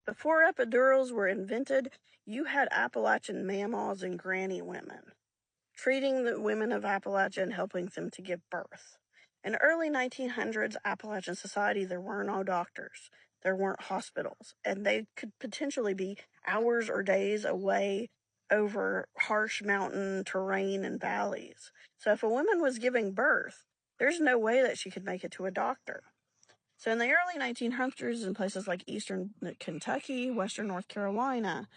Before epidurals were invented, you had Appalachian Mamaws and granny women, treating the women of Appalachia and helping them to give birth. In early 1900s Appalachian society, there were no doctors, there weren't hospitals, and they could potentially be hours or days away over harsh mountain terrain and valleys. So if a woman was giving birth, there's no way that she could make it to a doctor. So in the early 1900s, in places like eastern Kentucky, western North Carolina,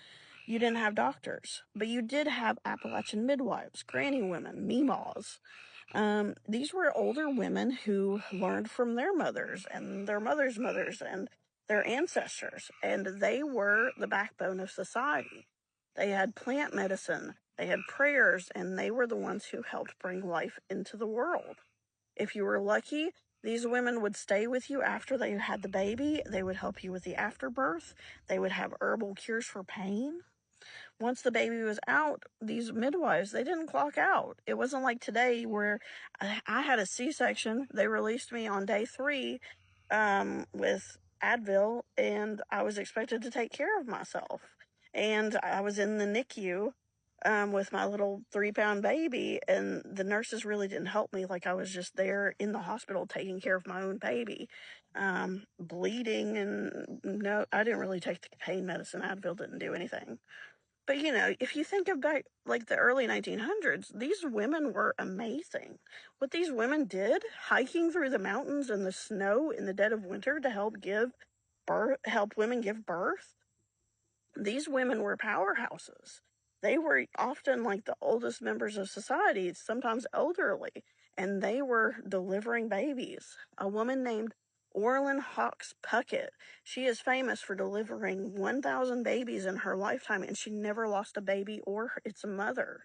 you didn't have doctors, but you did have Appalachian midwives, granny women, Mamaws. These were older women who learned from their mothers and their mothers' mothers and their ancestors, and they were the backbone of society. They had plant medicine, they had prayers, and they were the ones who helped bring life into the world. If you were lucky, these women would stay with you after they had the baby. They would help you with the afterbirth. They would have herbal cures for pain. Once the baby was out, these midwives, they didn't clock out. It wasn't like today where I had a C-section. They released me on day 3 with Advil, and I was expected to take care of myself. And I was in the NICU with my little 3-pound baby, and the nurses really didn't help me. Like, I was just there in the hospital taking care of my own baby, bleeding, and no, I didn't really take the pain medicine. Advil didn't do anything. But, if you think about, like, the early 1900s, these women were amazing. What these women did, hiking through the mountains in the snow in the dead of winter to help women give birth, these women were powerhouses. They were often like the oldest members of society, sometimes elderly, and they were delivering babies. A woman named Orlin Hawks Puckett, she is famous for delivering 1,000 babies in her lifetime, and she never lost a baby or its mother.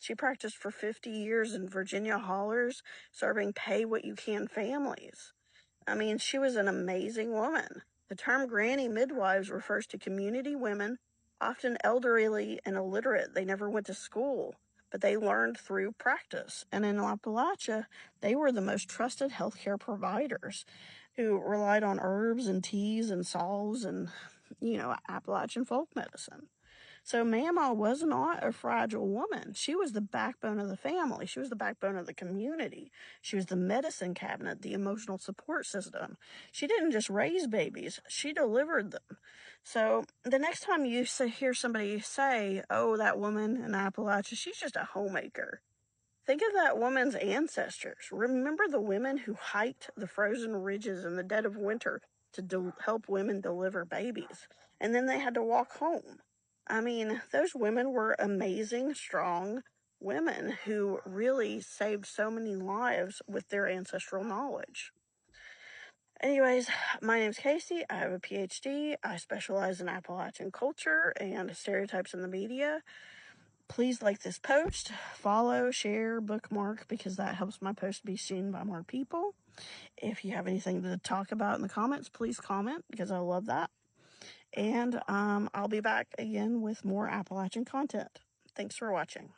She practiced for 50 years in Virginia hollers, serving pay-what-you-can families. I mean, she was an amazing woman. The term granny midwives refers to community women, often elderly and illiterate. They never went to school, but they learned through practice. And in Appalachia, they were the most trusted healthcare providers who relied on herbs and teas and salves and, Appalachian folk medicine. So Mamaw was not a fragile woman. She was the backbone of the family. She was the backbone of the community. She was the medicine cabinet, the emotional support system. She didn't just raise babies, she delivered them. So the next time you hear somebody say, oh, that woman in Appalachia, she's just a homemaker, think of that woman's ancestors. Remember the women who hiked the frozen ridges in the dead of winter to help women deliver babies. And then they had to walk home. I mean, those women were amazing, strong women who really saved so many lives with their ancestral knowledge. Anyways, my name's Casey. I have a PhD. I specialize in Appalachian culture and stereotypes in the media. Please like this post, follow, share, bookmark, because that helps my post be seen by more people. If you have anything to talk about in the comments, please comment, because I love that. And I'll be back again with more Appalachian content. Thanks for watching.